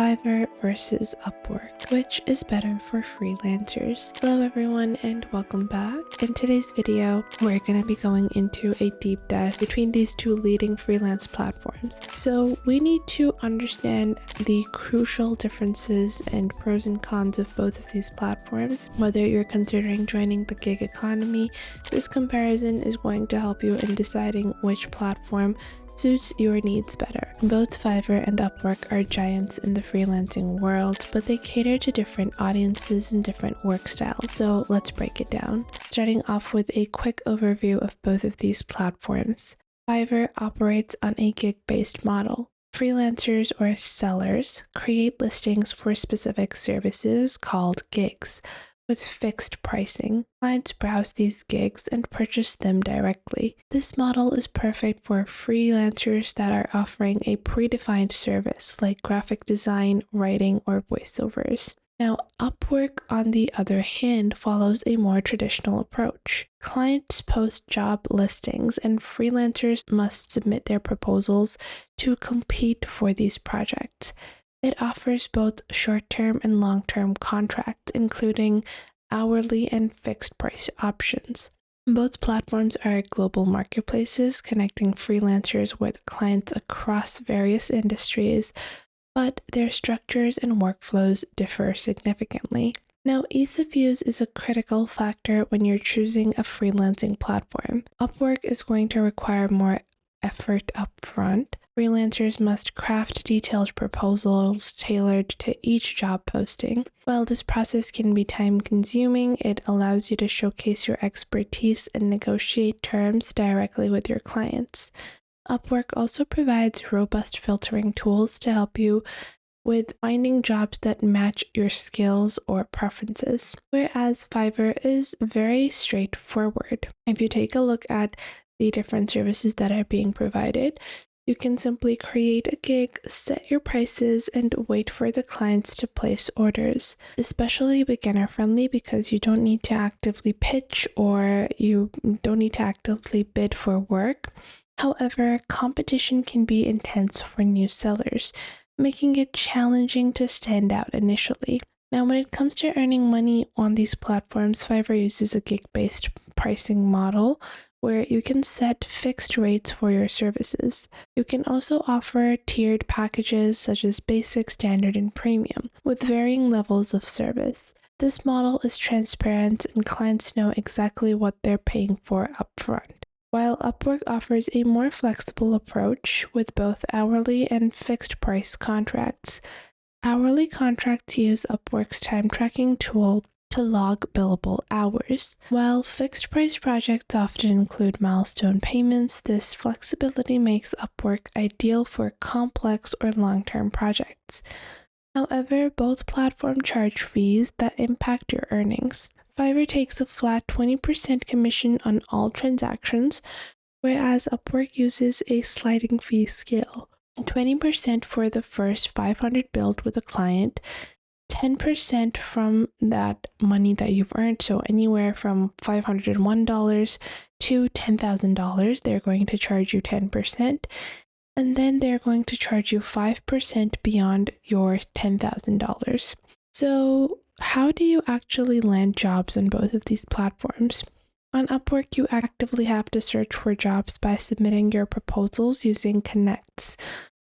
Fiverr versus Upwork, which is better for freelancers? Hello everyone and welcome back. In today's video, we're going to be going into a deep dive between these two leading freelance platforms. So we need to understand the crucial differences and pros and cons of both of these platforms. Whether you're considering joining the gig economy, this comparison is going to help you in deciding which platform suits your needs better. Both Fiverr and Upwork are giants in the freelancing world, but they cater to different audiences and different work styles, so let's break it down. Starting off with a quick overview of both of these platforms. Fiverr operates on a gig-based model. Freelancers or sellers create listings for specific services called gigs, with fixed pricing. Clients browse these gigs and purchase them directly. This model is perfect for freelancers that are offering a predefined service like graphic design, writing, or voiceovers. Now, Upwork, on the other hand, follows a more traditional approach. Clients post job listings and freelancers must submit their proposals to compete for these projects. It offers both short-term and long-term contracts, including hourly and fixed-price options. Both platforms are global marketplaces connecting freelancers with clients across various industries, but their structures and workflows differ significantly. Now, ease of use is a critical factor when you're choosing a freelancing platform. Upwork is going to require more effort upfront. Freelancers must craft detailed proposals tailored to each job posting. While this process can be time-consuming, it allows you to showcase your expertise and negotiate terms directly with your clients. Upwork also provides robust filtering tools to help you with finding jobs that match your skills or preferences, whereas Fiverr is very straightforward. If you take a look at the different services that are being provided, you can simply create a gig, set your prices, and wait for the clients to place orders. Especially beginner-friendly because you don't need to actively pitch or you don't need to actively bid for work. However, competition can be intense for new sellers, making it challenging to stand out initially. Now, when it comes to earning money on these platforms, Fiverr uses a gig-based pricing model where you can set fixed rates for your services. You can also offer tiered packages such as basic, standard, and premium, with varying levels of service. This model is transparent and clients know exactly what they're paying for upfront. While Upwork offers a more flexible approach with both hourly and fixed price contracts. Hourly contracts use Upwork's time tracking tool to log billable hours. While fixed-price projects often include milestone payments, this flexibility makes Upwork ideal for complex or long-term projects. However, both platforms charge fees that impact your earnings. Fiverr takes a flat 20% commission on all transactions, whereas Upwork uses a sliding fee scale. 20% for the first 500 billed with a client, 10% from that money that you've earned, so anywhere from $501 to $10,000, they're going to charge you 10%, and then they're going to charge you 5% beyond your $10,000. So how do you actually land jobs on both of these platforms? On Upwork, you actively have to search for jobs by submitting your proposals using connects,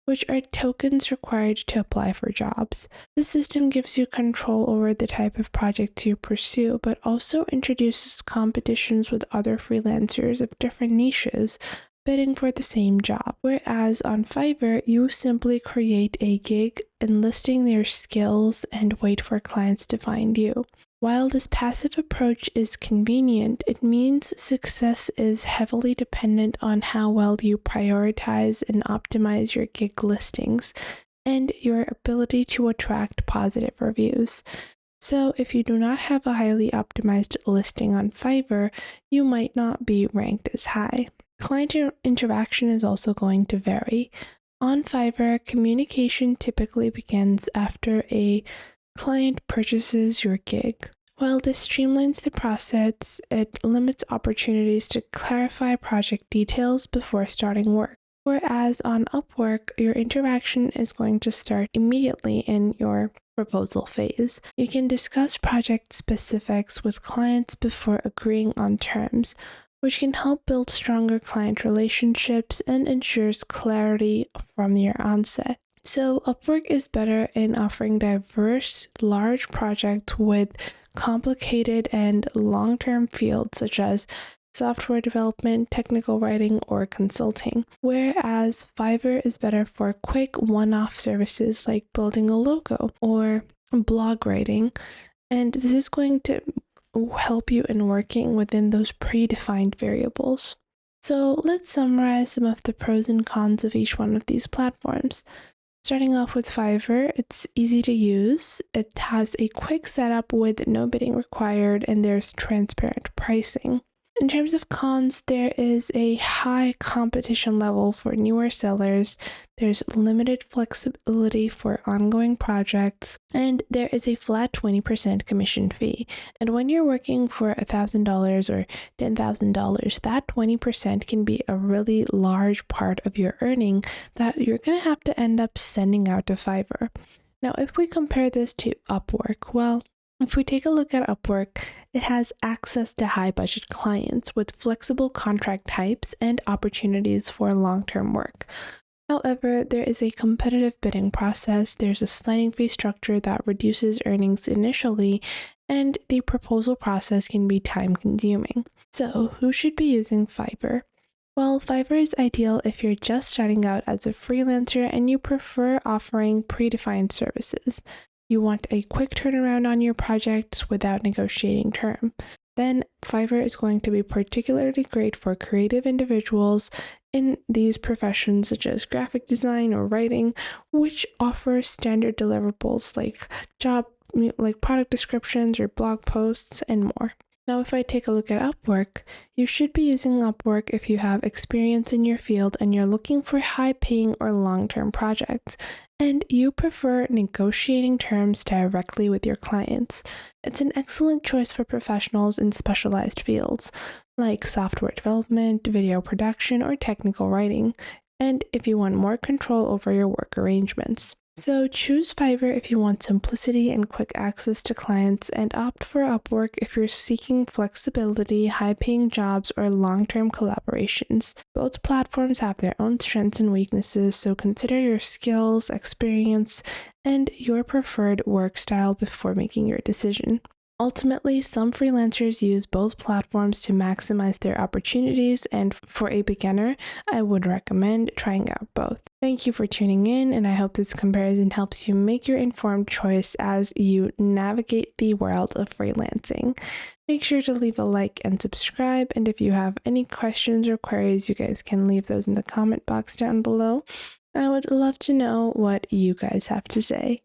which are tokens required to apply for jobs. The system gives you control over the type of projects you pursue, but also introduces competitions with other freelancers of different niches bidding for the same job. Whereas on Fiverr, you simply create a gig, enlisting your skills, and wait for clients to find you. While this passive approach is convenient, it means success is heavily dependent on how well you prioritize and optimize your gig listings and your ability to attract positive reviews. So if you do not have a highly optimized listing on Fiverr, you might not be ranked as high. Client interaction is also going to vary. On Fiverr, communication typically begins after a client purchases your gig. While this streamlines the process, it limits opportunities to clarify project details before starting work. Whereas on Upwork, your interaction is going to start immediately in your proposal phase. You can discuss project specifics with clients before agreeing on terms, which can help build stronger client relationships and ensures clarity from your onset. So Upwork is better in offering diverse, large projects with complicated and long-term fields such as software development, technical writing, or consulting. Whereas Fiverr is better for quick one-off services like building a logo or blog writing. And this is going to help you in working within those predefined variables. So let's summarize some of the pros and cons of each one of these platforms. Starting off with Fiverr, it's easy to use. It has a quick setup with no bidding required, and there's transparent pricing. In terms of cons, there is a high competition level for newer sellers, there's limited flexibility for ongoing projects, and there is a flat 20% commission fee. And when you're working for $1,000 or $10,000, that 20% can be a really large part of your earning that you're going to have to end up sending out to Fiverr. Now, if we compare this to Upwork, well, if we take a look at Upwork, it has access to high-budget clients with flexible contract types and opportunities for long-term work. However, there is a competitive bidding process, there's a sliding fee structure that reduces earnings initially, and the proposal process can be time-consuming. So, who should be using Fiverr? Well, Fiverr is ideal if you're just starting out as a freelancer and you prefer offering predefined services. You want a quick turnaround on your projects without negotiating term. Then Fiverr is going to be particularly great for creative individuals in these professions such as graphic design or writing, which offer standard deliverables like product descriptions or blog posts and more. Now, if I take a look at Upwork, you should be using Upwork if you have experience in your field and you're looking for high-paying or long-term projects, and you prefer negotiating terms directly with your clients. It's an excellent choice for professionals in specialized fields like software development, video production, or technical writing, and if you want more control over your work arrangements. So choose Fiverr if you want simplicity and quick access to clients, and opt for Upwork if you're seeking flexibility, high-paying jobs, or long-term collaborations. Both platforms have their own strengths and weaknesses, so consider your skills, experience, and your preferred work style before making your decision. Ultimately, some freelancers use both platforms to maximize their opportunities, and for a beginner, I would recommend trying out both. Thank you for tuning in, and I hope this comparison helps you make your informed choice as you navigate the world of freelancing. Make sure to leave a like and subscribe, and if you have any questions or queries, you guys can leave those in the comment box down below. I would love to know what you guys have to say.